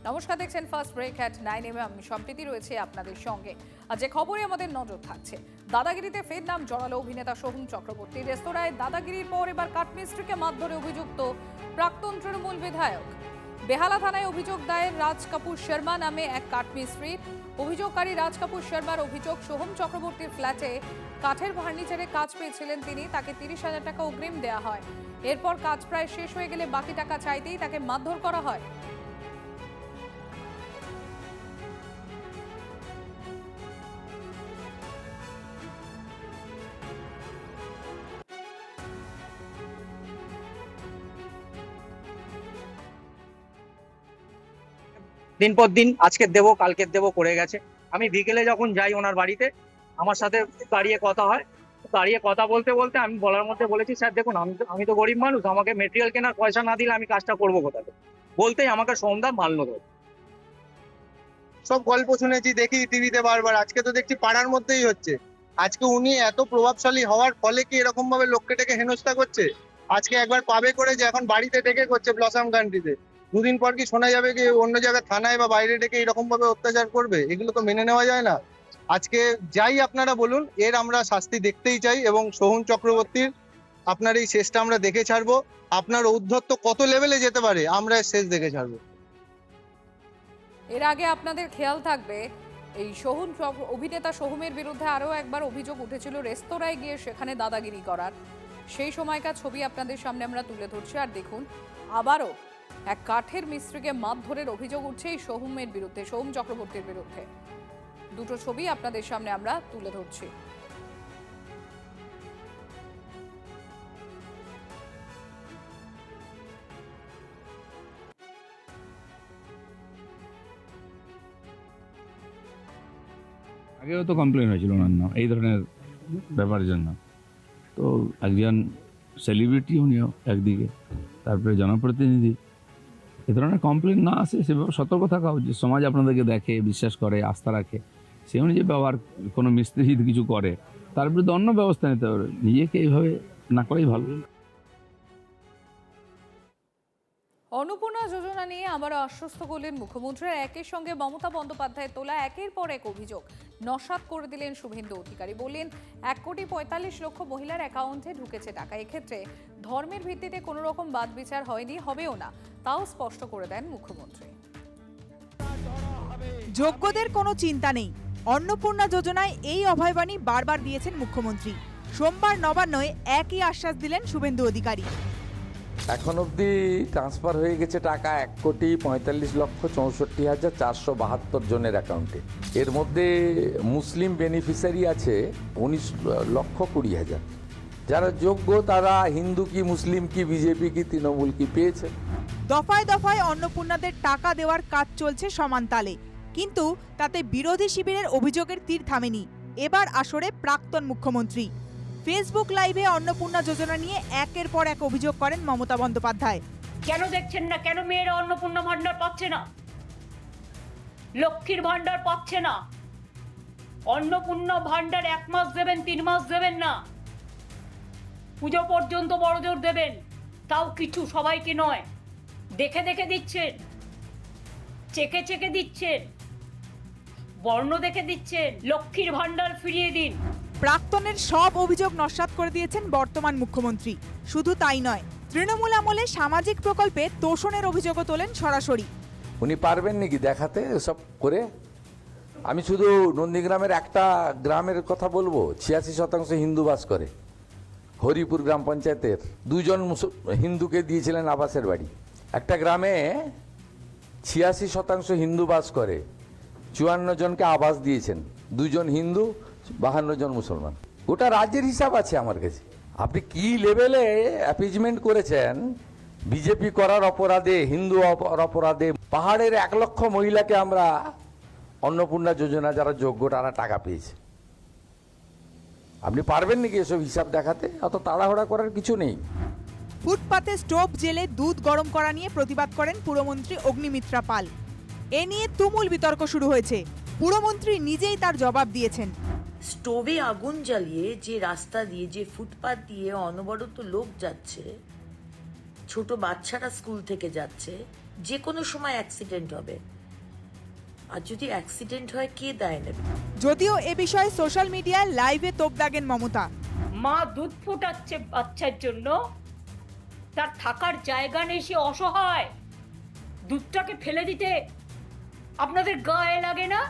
নমস্কার, দেখছেন first break at 9 AM। আমি সম্প্রীতি রয়েছে আপনাদের সঙ্গে। আর যে খবরে আমাদের নজর থাকছে, দাদাগিরিতে ফের নাম জড়ালো অভিনেতা সোহম চক্রবর্তী। রেস্তোরাঁয় দাদাগিরির পর এবার কাঠমিস্ত্রিকে মারধরে অভিযুক্ত প্রাক্তন তৃণমূল বিধায়ক। বেহালা থানায় অভিযোগ দায়ের রাজ কাপুর শর্মা নামে এক কাঠমিস্ত্রির। অভিযোগকারী রাজ কাপুর শর্মার অভিযোগ, সোহম চক্রবর্তীর ফ্ল্যাটে কাঠের ফার্নিচারে কাজ পেয়েছিলেন তিনি। তাকে 30,000 টাকা অগ্রিম দেওয়া হয়। এরপর কাজ প্রায় শেষ হয়ে গেলে বাকি টাকা চাইতেই তাকে মারধর করা হয়। দিন পর দিন আজকে দেবো কালকে দেবো করে গেছে। আমি বিকেলে যখন যাই ওনার বাড়িতে, আমার সাথে দাঁড়িয়ে কথা হয়। দাঁড়িয়ে কথা বলতে বলতে আমি বলার মধ্যে বলেছি, স্যার দেখুন আমি তো গরিব মানুষ, আমাকে মেটেরিয়াল কেনার পয়সা না দিলে আমি কাজটা করবো কোথা থেকে। বলতেই আমাকে সোমদা মারলো। সব গল্প শুনেছি, দেখি টিভিতে বারবার। আজকে তো দেখছি পাড়ার মধ্যেই হচ্ছে। আজকে উনি এত প্রভাবশালী হওয়ার ফলে কি এরকম ভাবে লোককে ডেকে হেনস্থা করছে? আজকে একবার পাবে করে যে এখন বাড়িতে ডেকে করছে ব্লসম কান্ট্রিতে, দুদিন পর কি শোনা যাবে কি অন্য জায়গায় থানায় বা বাইরে ডেকে এরকম ভাবে অত্যাচার করবে? এগুলো তো মেনে নেওয়া যায় না। আজকে যাই আপনারা বলুন, এর আমরা শাস্তি দেখতেই চাই। এবং সোহম চক্রবর্তীর আপনার এই শেষটা আমরা দেখে ছাড়বো। আপনার ঔদ্ধত্য কত লেভেলে যেতে পারে আমরা এর শেষ দেখে ছাড়বো। এর আগে আপনাদের খেয়াল থাকবে, এই অভিনেতা সোহমের বিরুদ্ধে আরও একবার অভিযোগ উঠেছিল রেস্তোরাঁয় গিয়ে সেখানে দাদাগিরি করার। সেই সময়কার ছবি আপনাদের সামনে আমরা তুলে ধরছি। আর দেখুন, আবারও এক কাঠের মিস্ত্রিকে মারধরের অভিযোগ উঠছে এই সোহমের বিরুদ্ধে, সোহম চক্রবর্তীর বিরুদ্ধে। দুটো ছবি আপনাদের সামনে আমরা তুলে ধরছি। আগেও তো কমপ্লেন হয়েছিল ওনার নাম এই ধরনের ব্যাপারের জন্য। তো একজন সেলিব্রিটি উনিও একদিকে, তারপরে জনপ্রতিনিধি, এ ধরনের কমপ্লেন না আসে সেভাবে সতর্ক থাকা উচিত। সমাজ আপনাদেরকে দেখে, বিশ্বাস করে, আস্থা রাখে, সে অনুযায়ী ব্যবহার। কোনো মিস্ত্রি যদি কিছু করে তার বিরুদ্ধে অন্য ব্যবস্থা নিতে হবে, নিজেকে এইভাবে না করেই ভালো। অন্নপূর্ণা যোজনা নিয়ে আবারও আশ্বস্ত করলেন মুখ্যমন্ত্রী। একের সঙ্গে মমতা বন্দ্যোপাধ্যায়ের তোলা একের পর এক অভিযোগ নস্যাৎ করে দিলেন শুভেন্দু অধিকারী। বললেন 1,45,00,000 মহিলার অ্যাকাউন্টে ঢুকেছে টাকা। এক্ষেত্রে ধর্মের ভিত্তিতে কোনো রকম বাদ বিচার হয়নি, হবেও না, তাও স্পষ্ট করে দেন মুখ্যমন্ত্রী। যোগ্যদের কোনো চিন্তা নেই, অন্নপূর্ণা যোজনায় এই অভয়বাণী বারবার দিয়েছেন মুখ্যমন্ত্রী। সোমবার নবান্নয় একই আশ্বাস দিলেন শুভেন্দু অধিকারী। এখন অবধি ট্রান্সফার হয়ে গেছে টাকা 1,45,64,472 জনের অ্যাকাউন্টে। এর মধ্যে মুসলিম বেনিফিশিয়ারি আছে 19,20,00,000। যারা যোগ্য তারা হিন্দু কি মুসলিম কি বিজেপি কি তৃণমূল কি পেয়েছে। দফায় দফায় অন্নপূর্ণাদের টাকা দেওয়ার কাজ চলছে সমান তালে, কিন্তু তাতে বিরোধী শিবিরের অভিযোগের তীর থামেনি। এবার আসরে প্রাক্তন মুখ্যমন্ত্রী ফেসবুক লাইভে অন্নপূর্ণা যোজনা নিয়ে একের পর এক অভিযোগ করেন মমতা বন্দ্যোপাধ্যায়। কেন দেখছেন না? কেন মেয়েরা অন্নপূর্ণা ভান্ডার পাচ্ছে না? লক্ষ্মীর ভান্ডার পাচ্ছে না? অন্নপূর্ণা ভান্ডার 1 মাস দেবেন, 3 মাস দেবেন না, পুজো পর্যন্ত বড়জোর দেবেন, তাও কিছু সবাইকে নয়। দেখে দেখে দিচ্ছেন, চেকে চেকে দিচ্ছেন, বর্ণ দেখে দিচ্ছেন। লক্ষ্মীর ভান্ডার ফিরিয়ে দিন। প্রাক্তনের সব অভিযোগ নস্যাৎ করে দিয়েছেন বর্তমান মুখ্যমন্ত্রী। শুধু তাই নয়, তৃণমূল আমলে সামাজিক প্রকল্পে তোষণের অভিযোগও তোলেন সরাসরি। উনি পারবেন নাকি দেখাতে সব করে? আমি শুধু নন্দীগ্রামের একটা গ্রামের কথা বলবো, 86% হিন্দু বাস করে। হরিপুর গ্রাম পঞ্চায়েতের 2 জন হিন্দুকে দিয়েছিলেন আবাসের বাড়ি। একটা গ্রামে 86% হিন্দু বাস করে, 54 জনকে আবাস দিয়েছেন, 2 জন হিন্দু, 52 জন মুসলমান। গোটা রাজ্যের হিসাব আছে আমার কাছে। আপনি কি লেভেলে অ্যাপিজমেন্ট করেছেন বিজেপি করার অপরাধে, হিন্দু অপরাধে। পাহাড়ের 1 লক্ষ মহিলাকে আমরা অন্নপূর্ণা যোজনা যারা যোগ্য তারা টাকা পেয়েছে। আপনি পারবেন নাকি এসব হিসাব দেখাতে? অত তাড়াহুড়া করার কিছু নেই। ফুটপাতে স্টোভ জেলে দুধ গরম করা নিয়ে প্রতিবাদ করেন পুরমন্ত্রী অগ্নিমিত্রা পাল। এ নিয়ে তুমুল বিতর্ক শুরু হয়েছে। পুরমন্ত্রী নিজেই তার জবাব দিয়েছেন। স্টোভে আগুন জ্বালিয়ে যে রাস্তা দিয়ে, যে ফুটপাত দিয়ে অনবরত লোক যাচ্ছে, ছোট বাচ্চারা স্কুল থেকে যাচ্ছে, যে কোনো সময় অ্যাক্সিডেন্ট হবে। আর যদি অ্যাক্সিডেন্ট হয় কে দায় নেবে? যদিও এ বিষয়ে সোশ্যাল মিডিয়ায় লাইভে তোপ দাগেন মমতা। মা দুধ ফোটাচ্ছে বাচ্চার জন্য, তার থাকার জায়গা নেই, সে অসহায়। দুধটাকে ফেলে দিতে আপনাদের গায়ে লাগে না?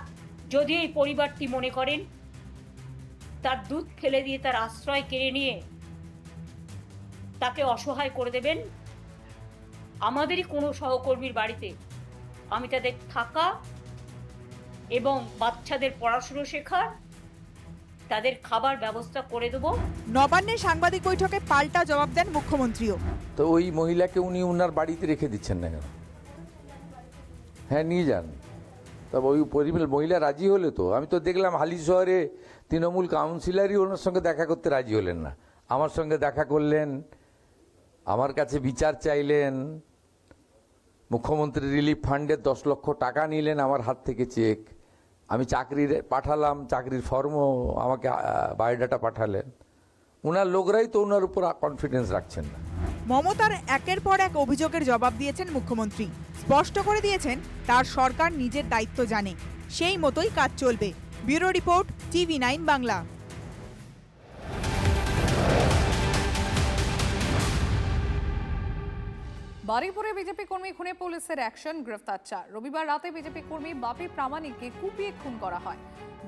যদি এই পরিবারটি মনে করেন তার দুধ ফেলে দিয়ে তার আশ্রয় কেড়ে নিয়ে তাকে অসহায় করে দেবেন, আমাদেরই কোনো সহকর্মীর বাড়িতে আমি তাদের থাকা এবং বাচ্চাদের পড়াশুনো শেখার, তাদের খাবার ব্যবস্থা করে দেবো। নবান্নের সাংবাদিক বৈঠকে পাল্টা জবাব দেন মুখ্যমন্ত্রীও। তো ওই মহিলাকে উনি ওনার বাড়িতে রেখে দিচ্ছেন না কেন? হ্যাঁ, নিয়ে যান। তবে ওই মহিলা রাজি হলে তো, আমি তো দেখলাম হালি শহরে তৃণমূল কাউন্সিলরই ওনার সঙ্গে দেখা করতে রাজি হলেন না। আমার সঙ্গে দেখা করলেন, আমার কাছে বিচার চাইলেন, মুখ্যমন্ত্রী রিলিফ ফান্ডের 10 লক্ষ টাকা নিলেন আমার হাত থেকে চেক। আমি চাকরির পাঠালাম, চাকরির ফর্মও আমাকে বায়োডাটা পাঠালেন। ওনার লোকরাই তো ওনার উপর কনফিডেন্স রাখছেন না। মমতার একের পর এক অভিযোগের জবাব দিয়েছেন মুখ্যমন্ত্রী। স্পষ্ট করে দিয়েছেন তার সরকার নিজের দায়িত্ব জানে, সেই মতোই কাজ চলবে। Bureau report, TV9 Bangla. বারুইপুরে বিজেপি কর্মী খুনে পুলিশের অ্যাকশন, গ্রেফতার 4। রবিবার রাতে বিজেপি কর্মী বাপি প্রামাণিককে কুপিয়ে খুন করা হয়।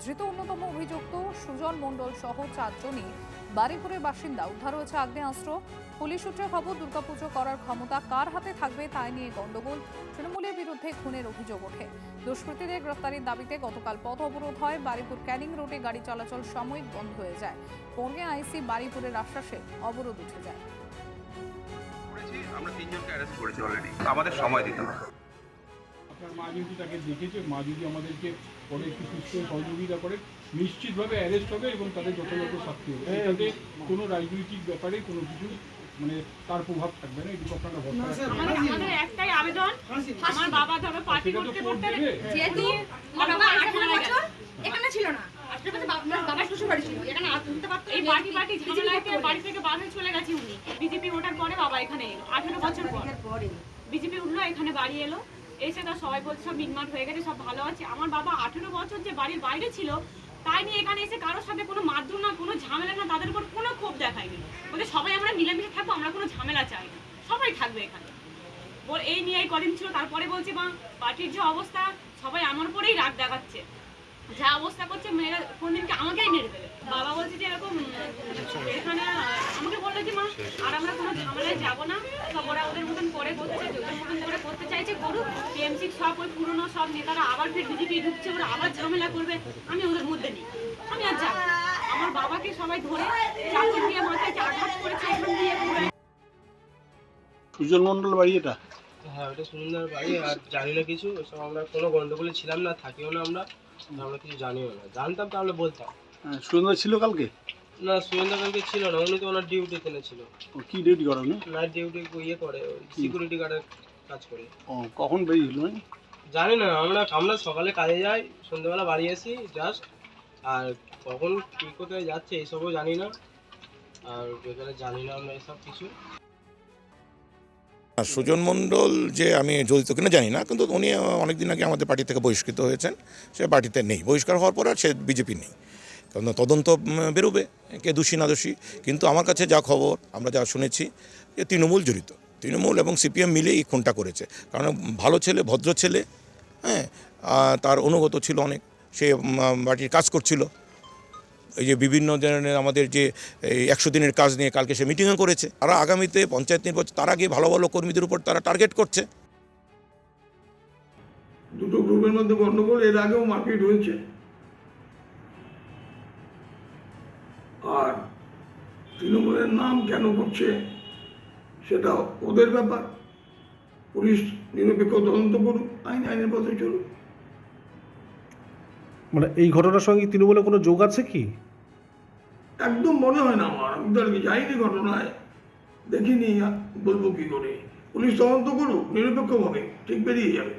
ধৃত অন্যতম অভিযুক্ত সুজন মণ্ডল সহ 4 জনই বারুইপুরের বাসিন্দা। উদ্ধার হয়েছে আগ্নেয়াস্ত্র। পুলিশ সূত্রে খবর, দুর্গাপুজো করার ক্ষমতা কার হাতে থাকবে তাই নিয়ে গন্ডগোল। তৃণমূলের বিরুদ্ধে খুনের অভিযোগ ওঠে। দুষ্কৃতীদের গ্রেফতারের দাবিতে গতকাল পথ অবরোধ হয়। বারুইপুর ক্যানিং রোডে গাড়ি চলাচল সাময়িক বন্ধ হয়ে যায়। পৌনে আইসি বারুইপুরের আশ্বাসে অবরোধ উঠে যায়। আমরা 3 জনকে অ্যারেস্ট করেছি অলরেডি, আমাদের সময় দিতে হবে। আপনার মা যদি তাকে দেখেছে, মা যদি আমাদেরকে পরে একটু সুস্থ সহযোগিতা করে, নিশ্চিতভাবে অ্যারেস্ট হবে এবং তাদের যথাযথ শাস্তি হবে। এটাতে কোনো রাজনৈতিক ব্যাপারে কোনো কিছু মানে তার প্রভাব থাকবে না, এটুকু আপনারা ভরসা রাখতে পারেন। আমাদের একটাই আবেদন, আমার বাবা ধরো পার্টি করতে করতে যেহেতু বাবা 18 বছর এখানে ছিল না, বাবা শ্বশুর বাড়ি ছিল, এখানে আসতে পারতো। এই পার্টি ঝামেলাতে বাড়ি থেকে বার হয়ে চলে গেছে উনি। বিজেপি ওঠার পরে বাবা এখানে এলো, 18 বছর পরে বিজেপি উঠলো, এখানে বাড়ি এলো। এসে তার সবাই বলছে সব মিটমাট হয়ে গেছে, সব ভালো আছে। আমার বাবা 18 বছর যে বাড়ির বাইরে ছিল, তাই নিয়ে এখানে এসে কারোর সাথে কোনো মারধর না, কোনো ঝামেলা না, তাদের উপর কোনো ক্ষোভ দেখায়নি। বলে সবাই আমরা মিলেমিশে থাকবো, আমরা কোনো ঝামেলা চাই না, সবাই থাকবে এখানে। এই নিয়ে কদিন ছিল, তারপরে বলছে মা পার্টির যে অবস্থা, সবাই আমার উপরেই রাগ দেখাচ্ছে, যা অবস্থা করছে মেয়েরা কোনদিনকে আমাকেই মেরে দেবে। বাবা বলছে যে এরকম এখানে আমাকে বললো যে মা আর আমরা কোনো ঝামেলায় যাবো না, সব ওরা ওদের মতন করে করতে চাইছে, ওদের মতন করে করতে চাইছে করুক। টিএমসি সব ওই পুরোনো সব নেতারা আবার ফের বিজেপি ঢুকছে, ওরা আবার ঝামেলা করবে, আমি ওদের মধ্যে নেই, আমি আর যাব। আমার বাবাকে সবাই ধরে চাকরি দিয়ে মাথায় আঘাত করেছে, এখান দিয়ে সুজন মণ্ডল বাড়ি এটা? হ্যাঁ, ওটা সুজনদার বাড়ি। আর জানি না কিছু, সব আমরা কোনো গন্ডগোলে ছিলাম না, থাকিও না, আমরা কিছু জানিও না। জানতাম তাহলে বলতাম। সুজনদা ছিল কালকে? না, সুজনদা কালকে ছিল না, উনি তো ওনার ডিউটিতে ছিল। কি ডিউটি করেন? নাইট ডিউটি ইয়ে করে, সিকিউরিটি গার্ডের কাজ করে। কখন বেরিয়েছিল? জানি না, আমরা সকালে কাজে যাই, সন্ধ্যেবেলা বাড়ি আসি জাস্ট। আর কখন কী কোথায় যাচ্ছে এইসবও জানি না, আর বেকারে জানি না আমরা এসব কিছু। সুজন মণ্ডল যে আমি জড়িত কিনা জানি না, কিন্তু উনি অনেকদিন আগে আমাদের পার্টি থেকে বহিষ্কৃত হয়েছেন। সে পার্টিতে নেই, বহিষ্কার হওয়ার পর আর সে বিজেপি নেই, কারণ তদন্ত বেরোবে কে দোষী না দোষী। কিন্তু আমার কাছে যা খবর, আমরা যা শুনেছি, যে তৃণমূল জড়িত, তৃণমূল এবং সিপিএম মিলে এই খুনটা করেছে। কারণ ভালো ছেলে, ভদ্র ছেলে, হ্যাঁ, তার অনুগত ছিল অনেক, সে পার্টির কাজ করছিল। এই যে বিভিন্ন ধরনের আমাদের যে 100 দিনের কাজ নিয়ে কালকে সে মিটিংও করেছে। তারা আগামীতে পঞ্চায়েত নির্বাচন, তার আগে ভালো ভালো কর্মীদের উপর তারা টার্গেট করছে। দুটো গ্রুপের মধ্যে গন্ডগোল, এর আগেও মারপিট হয়েছে। আর তৃণমূলের নাম কেন করছে সেটা ওদের ব্যাপার। পুলিশ নিরপেক্ষ তদন্ত করুক, আইনের পথে চলুক। মানে এই ঘটনার সঙ্গে তৃণমূলের কোনো যোগ আছে কি? একদম মনে হয় না আমার, আমি তো আর কি যাইনি ঘটনায়, দেখিনি, বলবো কি করে। পুলিশ তদন্ত করুক নিরপেক্ষভাবে, ঠিক বেরিয়ে যাবে।